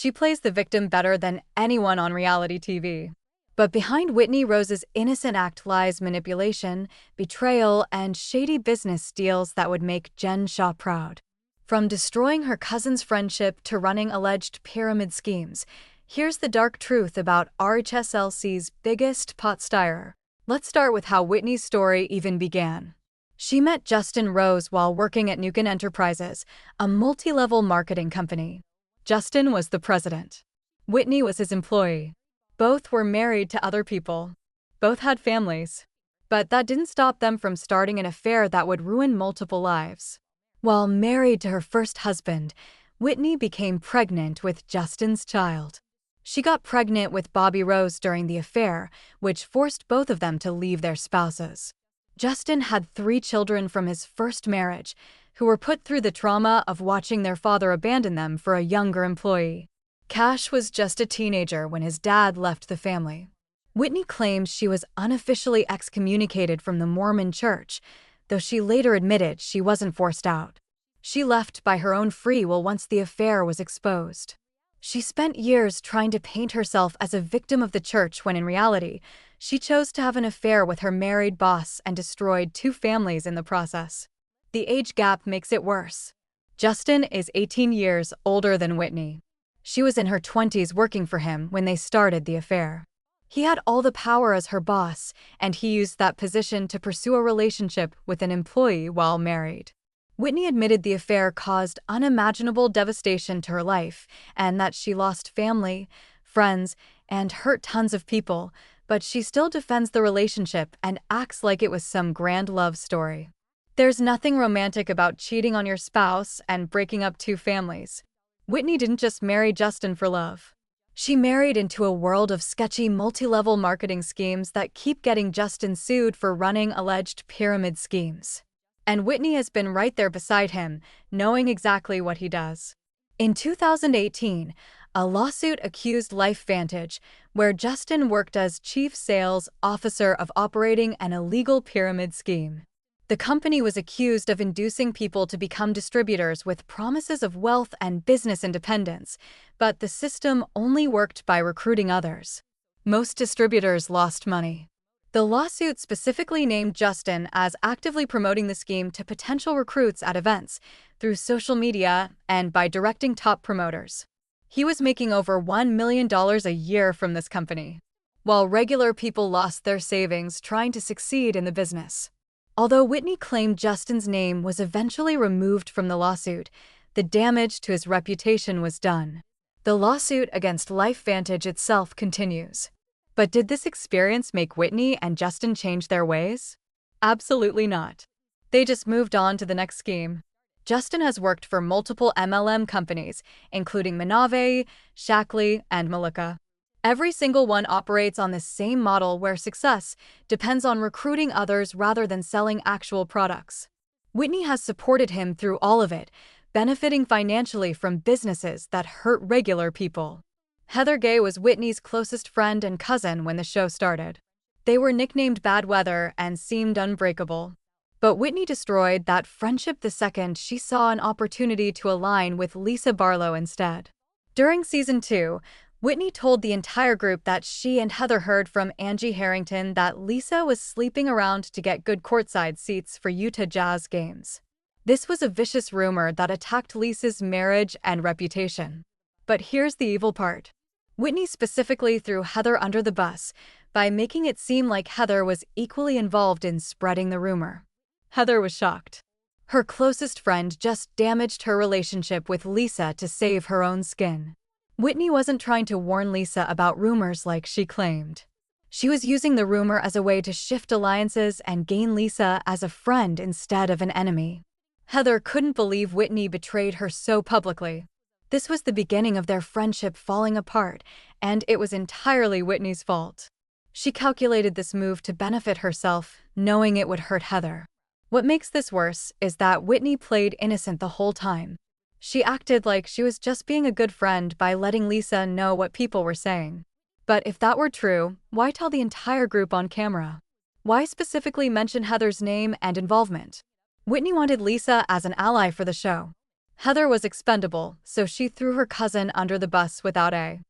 She plays the victim better than anyone on reality TV. But behind Whitney Rose's innocent act lies manipulation, betrayal, and shady business deals that would make Jen Shah proud. From destroying her cousin's friendship to running alleged pyramid schemes, here's the dark truth about RHOSLC's biggest pot stirrer. Let's start with how Whitney's story even began. She met Justin Rose while working at Nukin Enterprises, a multi-level marketing company. Justin was the president. Whitney was his employee. Both were married to other people. Both had families. But that didn't stop them from starting an affair that would ruin multiple lives. While married to her first husband, Whitney became pregnant with Justin's child. She got pregnant with Bobby Rose during the affair, which forced both of them to leave their spouses. Justin had 3 children from his first marriage, who were put through the trauma of watching their father abandon them for a younger employee. Cash was just a teenager when his dad left the family. Whitney claims she was unofficially excommunicated from the Mormon church, though she later admitted she wasn't forced out. She left by her own free will once the affair was exposed. She spent years trying to paint herself as a victim of the church when in reality, she chose to have an affair with her married boss and destroyed 2 families in the process. The age gap makes it worse. Justin is 18 years older than Whitney. She was in her 20s working for him when they started the affair. He had all the power as her boss, and he used that position to pursue a relationship with an employee while married. Whitney admitted the affair caused unimaginable devastation to her life and that she lost family, friends, and hurt tons of people, but she still defends the relationship and acts like it was some grand love story. There's nothing romantic about cheating on your spouse and breaking up 2 families. Whitney didn't just marry Justin for love. She married into a world of sketchy multi-level marketing schemes that keep getting Justin sued for running alleged pyramid schemes. And Whitney has been right there beside him, knowing exactly what he does. In 2018, a lawsuit accused LifeVantage, where Justin worked as chief sales officer, of operating an illegal pyramid scheme. The company was accused of inducing people to become distributors with promises of wealth and business independence, but the system only worked by recruiting others. Most distributors lost money. The lawsuit specifically named Justin as actively promoting the scheme to potential recruits at events, through social media, and by directing top promoters. He was making over $1 million a year from this company, while regular people lost their savings trying to succeed in the business. Although Whitney claimed Justin's name was eventually removed from the lawsuit, the damage to his reputation was done. The lawsuit against LifeVantage itself continues. But did this experience make Whitney and Justin change their ways? Absolutely not. They just moved on to the next scheme. Justin has worked for multiple MLM companies, including Manave, Shackley, and Malika. Every single one operates on the same model where success depends on recruiting others rather than selling actual products. Whitney has supported him through all of it, benefiting financially from businesses that hurt regular people. Heather Gay was Whitney's closest friend and cousin when the show started. They were nicknamed Bad Weather and seemed unbreakable. But Whitney destroyed that friendship the second she saw an opportunity to align with Lisa Barlow instead. During season 2, Whitney told the entire group that she and Heather heard from Angie Harrington that Lisa was sleeping around to get good courtside seats for Utah Jazz games. This was a vicious rumor that attacked Lisa's marriage and reputation. But here's the evil part. Whitney specifically threw Heather under the bus by making it seem like Heather was equally involved in spreading the rumor. Heather was shocked. Her closest friend just damaged her relationship with Lisa to save her own skin. Whitney wasn't trying to warn Lisa about rumors like she claimed. She was using the rumor as a way to shift alliances and gain Lisa as a friend instead of an enemy. Heather couldn't believe Whitney betrayed her so publicly. This was the beginning of their friendship falling apart, and it was entirely Whitney's fault. She calculated this move to benefit herself, knowing it would hurt Heather. What makes this worse is that Whitney played innocent the whole time. She acted like she was just being a good friend by letting Lisa know what people were saying. But if that were true, why tell the entire group on camera? Why specifically mention Heather's name and involvement? Whitney wanted Lisa as an ally for the show. Heather was expendable, so she threw her cousin under the bus without a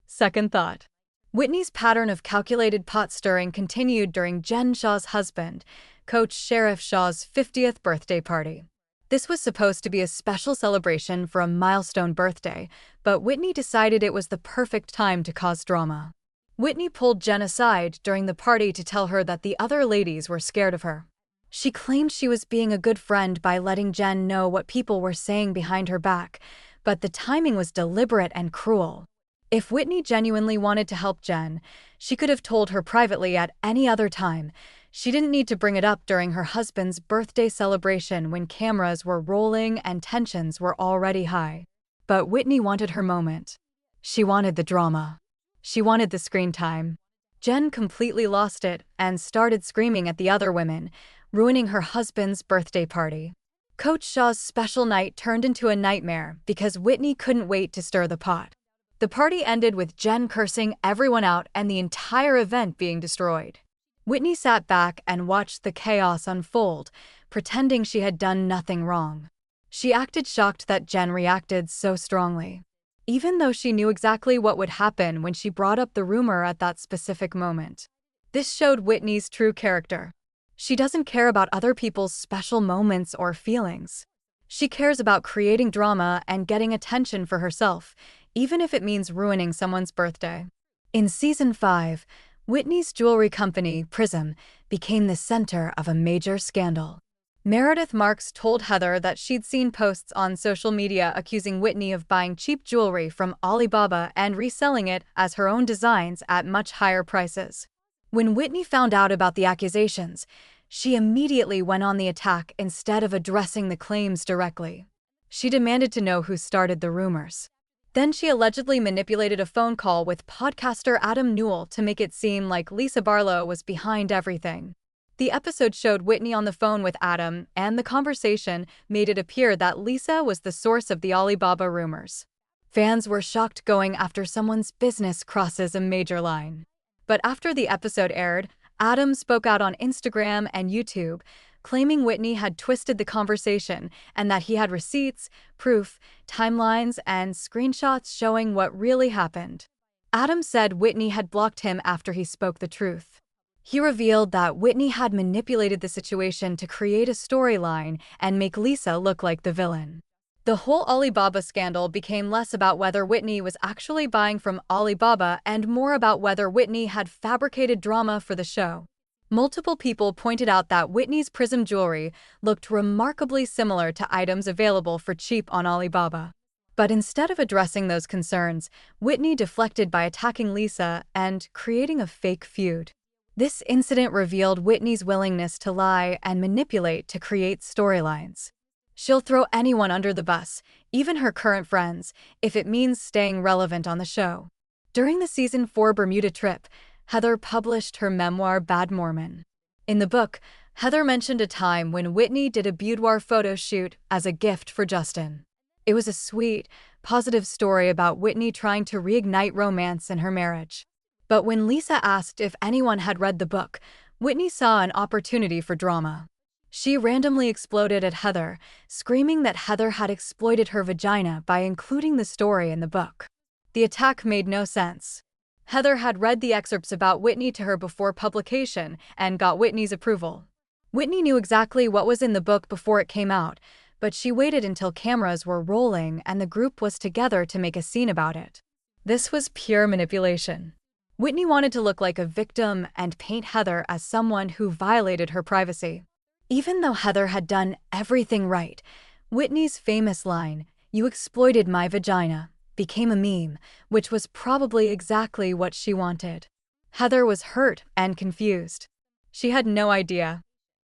second thought. Whitney's pattern of calculated pot stirring continued during Jen Shah's husband, Coach Sheriff Shah's 50th birthday party. This was supposed to be a special celebration for a milestone birthday, but Whitney decided it was the perfect time to cause drama. Whitney pulled Jen aside during the party to tell her that the other ladies were scared of her. She claimed she was being a good friend by letting Jen know what people were saying behind her back, but the timing was deliberate and cruel. If Whitney genuinely wanted to help Jen, she could have told her privately at any other time. She didn't need to bring it up during her husband's birthday celebration when cameras were rolling and tensions were already high. But Whitney wanted her moment. She wanted the drama. She wanted the screen time. Jen completely lost it and started screaming at the other women, ruining her husband's birthday party. Coach Shah's special night turned into a nightmare because Whitney couldn't wait to stir the pot. The party ended with Jen cursing everyone out and the entire event being destroyed. Whitney sat back and watched the chaos unfold, pretending she had done nothing wrong. She acted shocked that Jen reacted so strongly, even though she knew exactly what would happen when she brought up the rumor at that specific moment. This showed Whitney's true character. She doesn't care about other people's special moments or feelings. She cares about creating drama and getting attention for herself, even if it means ruining someone's birthday. In Season 5, Whitney's jewelry company, Prism, became the center of a major scandal. Meredith Marks told Heather that she'd seen posts on social media accusing Whitney of buying cheap jewelry from Alibaba and reselling it as her own designs at much higher prices. When Whitney found out about the accusations, she immediately went on the attack instead of addressing the claims directly. She demanded to know who started the rumors. Then she allegedly manipulated a phone call with podcaster Adam Newell to make it seem like Lisa Barlow was behind everything. The episode showed Whitney on the phone with Adam, and the conversation made it appear that Lisa was the source of the Alibaba rumors. Fans were shocked going after someone's business crosses a major line. But after the episode aired, Adam spoke out on Instagram and YouTube, claiming Whitney had twisted the conversation and that he had receipts, proof, timelines, and screenshots showing what really happened. Adam said Whitney had blocked him after he spoke the truth. He revealed that Whitney had manipulated the situation to create a storyline and make Lisa look like the villain. The whole Alibaba scandal became less about whether Whitney was actually buying from Alibaba and more about whether Whitney had fabricated drama for the show. Multiple people pointed out that Whitney's Prism jewelry looked remarkably similar to items available for cheap on Alibaba. But instead of addressing those concerns, Whitney deflected by attacking Lisa and creating a fake feud. This incident revealed Whitney's willingness to lie and manipulate to create storylines. She'll throw anyone under the bus, even her current friends, if it means staying relevant on the show. During the Season 4 Bermuda trip, Heather published her memoir Bad Mormon. In the book, Heather mentioned a time when Whitney did a boudoir photo shoot as a gift for Justin. It was a sweet, positive story about Whitney trying to reignite romance in her marriage. But when Lisa asked if anyone had read the book, Whitney saw an opportunity for drama. She randomly exploded at Heather, screaming that Heather had exploited her vagina by including the story in the book. The attack made no sense. Heather had read the excerpts about Whitney to her before publication and got Whitney's approval. Whitney knew exactly what was in the book before it came out, but she waited until cameras were rolling and the group was together to make a scene about it. This was pure manipulation. Whitney wanted to look like a victim and paint Heather as someone who violated her privacy. Even though Heather had done everything right, Whitney's famous line, "You exploited my vagina," became a meme, which was probably exactly what she wanted. Heather was hurt and confused. She had no idea.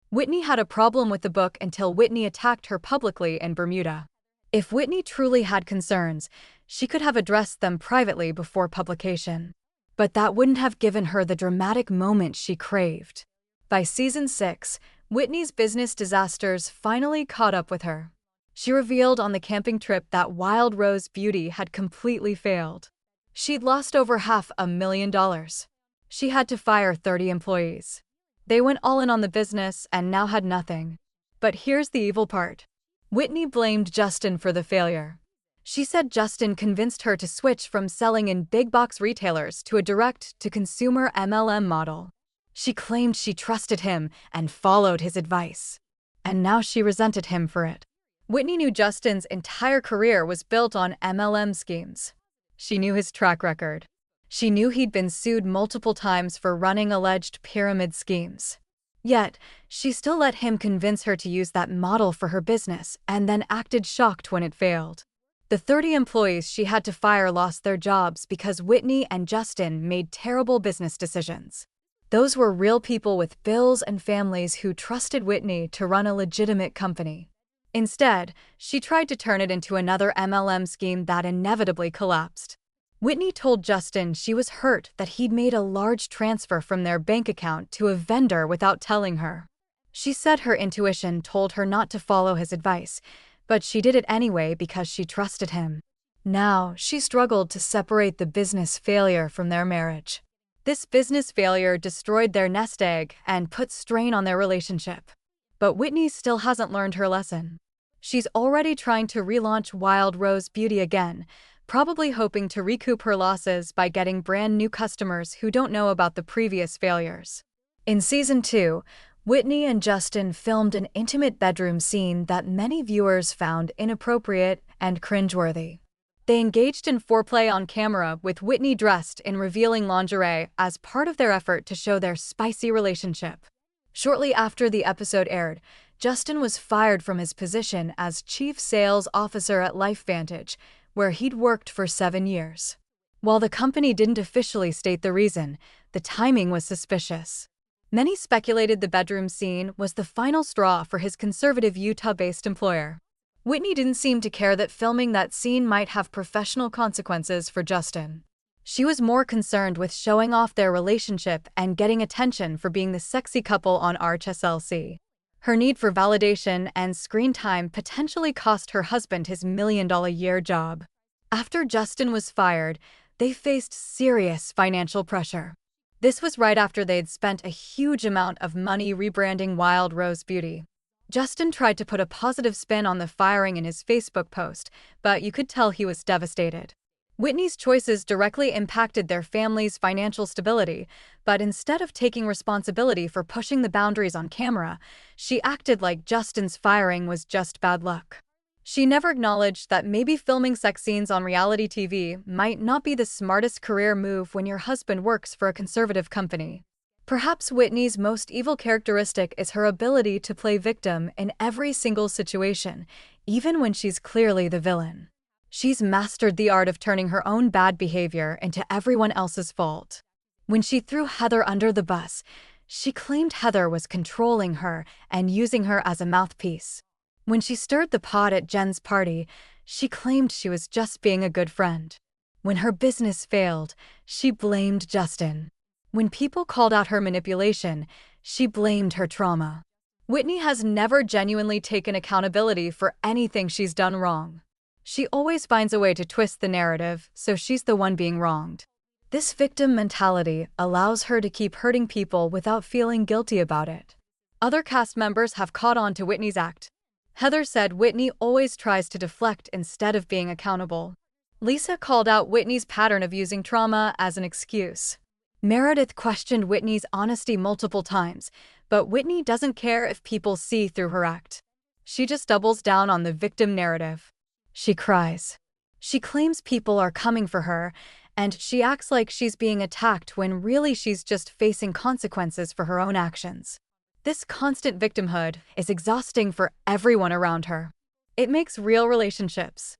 Whitney had a problem with the book until Whitney attacked her publicly in Bermuda. If Whitney truly had concerns, she could have addressed them privately before publication. But that wouldn't have given her the dramatic moment she craved. By Season 6, Whitney's business disasters finally caught up with her. She revealed on the camping trip that Wild Rose Beauty had completely failed. She'd lost over $500,000. She had to fire 30 employees. They went all in on the business and now had nothing. But here's the evil part. Whitney blamed Justin for the failure. She said Justin convinced her to switch from selling in big-box retailers to a direct-to-consumer MLM model. She claimed she trusted him and followed his advice. And now she resented him for it. Whitney knew Justin's entire career was built on MLM schemes. She knew his track record. She knew he'd been sued multiple times for running alleged pyramid schemes. Yet, she still let him convince her to use that model for her business and then acted shocked when it failed. The 30 employees she had to fire lost their jobs because Whitney and Justin made terrible business decisions. Those were real people with bills and families who trusted Whitney to run a legitimate company. Instead, she tried to turn it into another MLM scheme that inevitably collapsed. Whitney told Justin she was hurt that he'd made a large transfer from their bank account to a vendor without telling her. She said her intuition told her not to follow his advice, but she did it anyway because she trusted him. Now, she struggled to separate the business failure from their marriage. This business failure destroyed their nest egg and put strain on their relationship. But Whitney still hasn't learned her lesson. She's already trying to relaunch Wild Rose Beauty again, probably hoping to recoup her losses by getting brand new customers who don't know about the previous failures. In Season 2, Whitney and Justin filmed an intimate bedroom scene that many viewers found inappropriate and cringeworthy. They engaged in foreplay on camera with Whitney dressed in revealing lingerie as part of their effort to show their spicy relationship. Shortly after the episode aired, Justin was fired from his position as Chief Sales Officer at LifeVantage, where he'd worked for 7 years. While the company didn't officially state the reason, the timing was suspicious. Many speculated the bedroom scene was the final straw for his conservative Utah-based employer. Whitney didn't seem to care that filming that scene might have professional consequences for Justin. She was more concerned with showing off their relationship and getting attention for being the sexy couple on RHOSLC. Her need for validation and screen time potentially cost her husband his million-dollar-a-year job. After Justin was fired, they faced serious financial pressure. This was right after they'd spent a huge amount of money rebranding Wild Rose Beauty. Justin tried to put a positive spin on the firing in his Facebook post, but you could tell he was devastated. Whitney's choices directly impacted their family's financial stability, but instead of taking responsibility for pushing the boundaries on camera, she acted like Justin's firing was just bad luck. She never acknowledged that maybe filming sex scenes on reality TV might not be the smartest career move when your husband works for a conservative company. Perhaps Whitney's most evil characteristic is her ability to play victim in every single situation, even when she's clearly the villain. She's mastered the art of turning her own bad behavior into everyone else's fault. When she threw Heather under the bus, she claimed Heather was controlling her and using her as a mouthpiece. When she stirred the pot at Jen's party, she claimed she was just being a good friend. When her business failed, she blamed Justin. When people called out her manipulation, she blamed her trauma. Whitney has never genuinely taken accountability for anything she's done wrong. She always finds a way to twist the narrative, so she's the one being wronged. This victim mentality allows her to keep hurting people without feeling guilty about it. Other cast members have caught on to Whitney's act. Heather said Whitney always tries to deflect instead of being accountable. Lisa called out Whitney's pattern of using trauma as an excuse. Meredith questioned Whitney's honesty multiple times, but Whitney doesn't care if people see through her act. She just doubles down on the victim narrative. She cries. She claims people are coming for her, and she acts like she's being attacked when really she's just facing consequences for her own actions. This constant victimhood is exhausting for everyone around her. It makes real relationships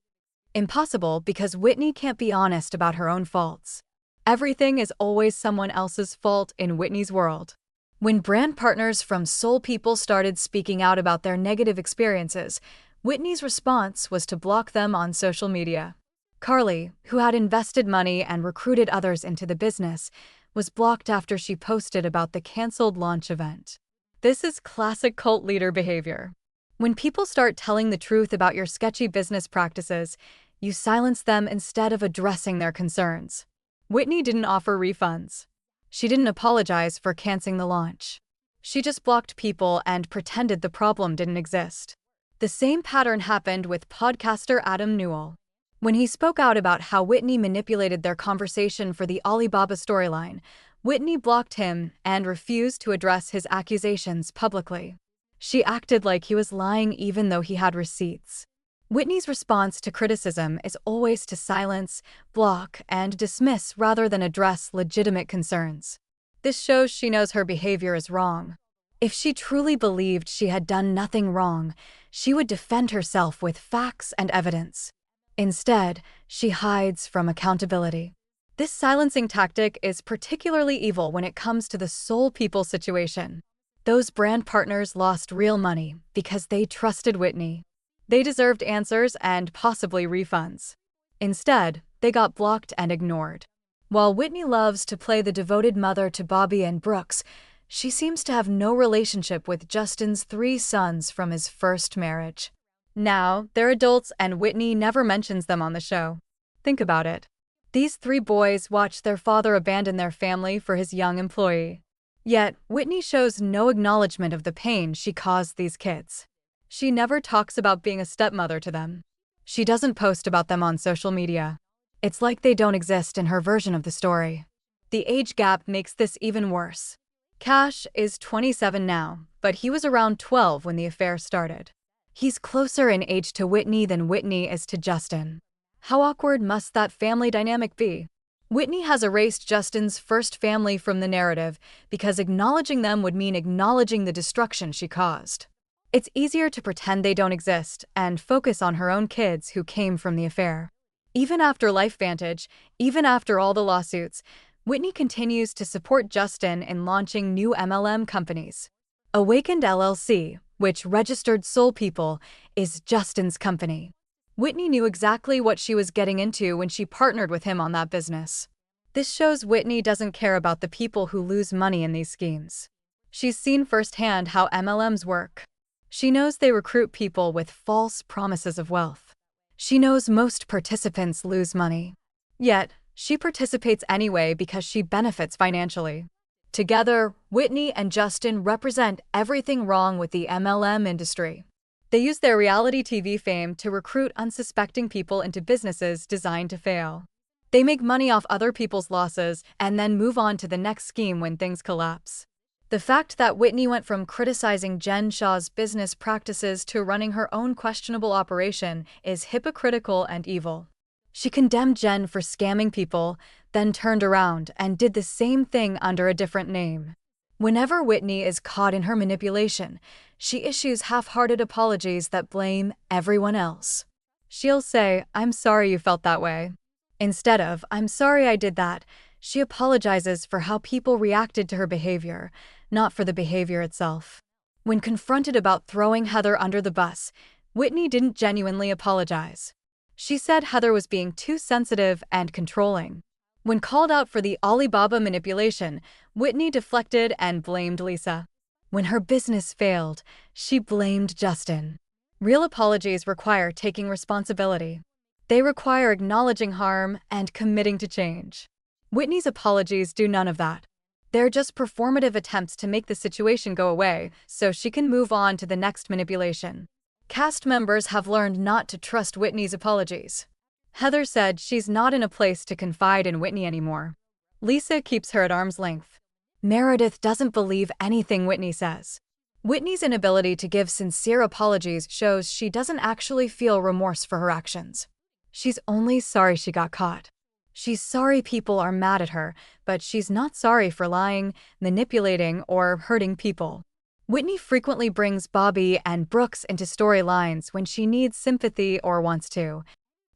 impossible because Whitney can't be honest about her own faults. Everything is always someone else's fault in Whitney's world. When brand partners from Soul People started speaking out about their negative experiences, Whitney's response was to block them on social media. Carly, who had invested money and recruited others into the business, was blocked after she posted about the canceled launch event. This is classic cult leader behavior. When people start telling the truth about your sketchy business practices, you silence them instead of addressing their concerns. Whitney didn't offer refunds. She didn't apologize for canceling the launch. She just blocked people and pretended the problem didn't exist. The same pattern happened with podcaster Adam Newell. When he spoke out about how Whitney manipulated their conversation for the Alibaba storyline, Whitney blocked him and refused to address his accusations publicly. She acted like he was lying even though he had receipts. Whitney's response to criticism is always to silence, block, and dismiss rather than address legitimate concerns. This shows she knows her behavior is wrong. If she truly believed she had done nothing wrong, she would defend herself with facts and evidence. Instead, she hides from accountability. This silencing tactic is particularly evil when it comes to the Soul People situation. Those brand partners lost real money because they trusted Whitney. They deserved answers and possibly refunds. Instead, they got blocked and ignored. While Whitney loves to play the devoted mother to Bobby and Brooks, she seems to have no relationship with Justin's 3 sons from his first marriage. Now, they're adults and Whitney never mentions them on the show. Think about it. These 3 boys watched their father abandon their family for his young employee. Yet, Whitney shows no acknowledgement of the pain she caused these kids. She never talks about being a stepmother to them. She doesn't post about them on social media. It's like they don't exist in her version of the story. The age gap makes this even worse. Cash is 27 now, but he was around 12 when the affair started. He's closer in age to Whitney than Whitney is to Justin. How awkward must that family dynamic be? Whitney has erased Justin's first family from the narrative because acknowledging them would mean acknowledging the destruction she caused. It's easier to pretend they don't exist and focus on her own kids who came from the affair. Even after LifeVantage, even after all the lawsuits, Whitney continues to support Justin in launching new MLM companies. Awakened LLC, which registered Soul People, is Justin's company. Whitney knew exactly what she was getting into when she partnered with him on that business. This shows Whitney doesn't care about the people who lose money in these schemes. She's seen firsthand how MLMs work. She knows they recruit people with false promises of wealth. She knows most participants lose money. Yet, she participates anyway because she benefits financially. Together, Whitney and Justin represent everything wrong with the MLM industry. They use their reality TV fame to recruit unsuspecting people into businesses designed to fail. They make money off other people's losses and then move on to the next scheme when things collapse. The fact that Whitney went from criticizing Jen Shah's business practices to running her own questionable operation is hypocritical and evil. She condemned Jen for scamming people, then turned around and did the same thing under a different name. Whenever Whitney is caught in her manipulation, she issues half-hearted apologies that blame everyone else. She'll say, "I'm sorry you felt that way." Instead of, "I'm sorry I did that," she apologizes for how people reacted to her behavior, not for the behavior itself. When confronted about throwing Heather under the bus, Whitney didn't genuinely apologize. She said Heather was being too sensitive and controlling. When called out for the Alibaba manipulation, Whitney deflected and blamed Lisa. When her business failed, she blamed Justin. Real apologies require taking responsibility. They require acknowledging harm and committing to change. Whitney's apologies do none of that. They're just performative attempts to make the situation go away so she can move on to the next manipulation. Cast members have learned not to trust Whitney's apologies. Heather said she's not in a place to confide in Whitney anymore. Lisa keeps her at arm's length. Meredith doesn't believe anything Whitney says. Whitney's inability to give sincere apologies shows she doesn't actually feel remorse for her actions. She's only sorry she got caught. She's sorry people are mad at her, but she's not sorry for lying, manipulating, or hurting people. Whitney frequently brings Bobby and Brooks into storylines when she needs sympathy or wants to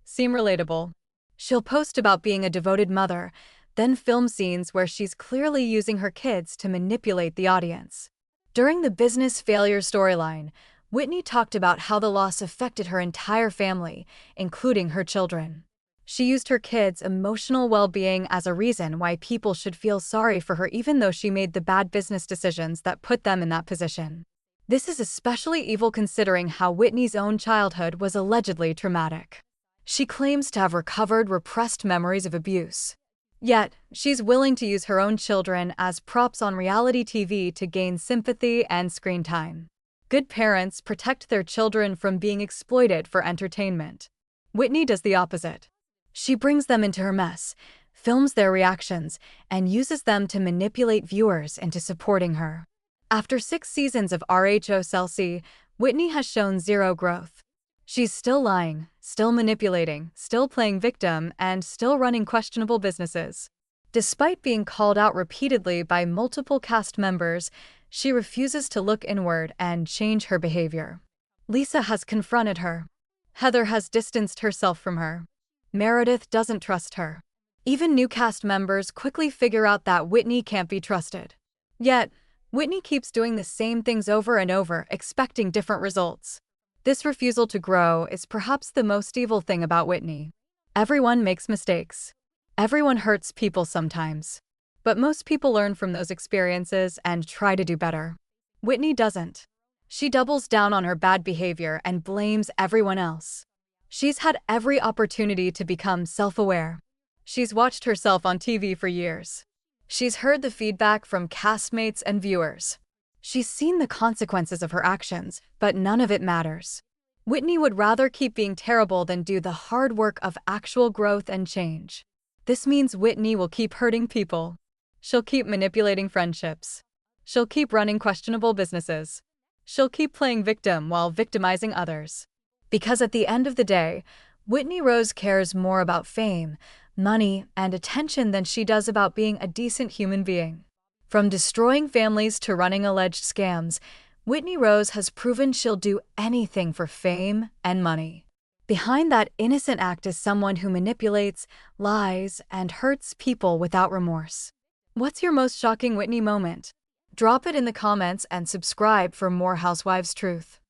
seem relatable. She'll post about being a devoted mother, then film scenes where she's clearly using her kids to manipulate the audience. During the business failure storyline, Whitney talked about how the loss affected her entire family, including her children. She used her kids' emotional well-being as a reason why people should feel sorry for her even though she made the bad business decisions that put them in that position. This is especially evil considering how Whitney's own childhood was allegedly traumatic. She claims to have recovered repressed memories of abuse. Yet, she's willing to use her own children as props on reality TV to gain sympathy and screen time. Good parents protect their children from being exploited for entertainment. Whitney does the opposite. She brings them into her mess, films their reactions, and uses them to manipulate viewers into supporting her. After 6 seasons of RHOSLC, Whitney has shown zero growth. She's still lying, still manipulating, still playing victim, and still running questionable businesses. Despite being called out repeatedly by multiple cast members, she refuses to look inward and change her behavior. Lisa has confronted her. Heather has distanced herself from her. Meredith doesn't trust her. Even new cast members quickly figure out that Whitney can't be trusted. Yet, Whitney keeps doing the same things over and over, expecting different results. This refusal to grow is perhaps the most evil thing about Whitney. Everyone makes mistakes. Everyone hurts people sometimes. But most people learn from those experiences and try to do better. Whitney doesn't. She doubles down on her bad behavior and blames everyone else. She's had every opportunity to become self-aware. She's watched herself on TV for years. She's heard the feedback from castmates and viewers. She's seen the consequences of her actions, but none of it matters. Whitney would rather keep being terrible than do the hard work of actual growth and change. This means Whitney will keep hurting people. She'll keep manipulating friendships. She'll keep running questionable businesses. She'll keep playing victim while victimizing others. Because at the end of the day, Whitney Rose cares more about fame, money, and attention than she does about being a decent human being. From destroying families to running alleged scams, Whitney Rose has proven she'll do anything for fame and money. Behind that innocent act is someone who manipulates, lies, and hurts people without remorse. What's your most shocking Whitney moment? Drop it in the comments and subscribe for more Housewives truth.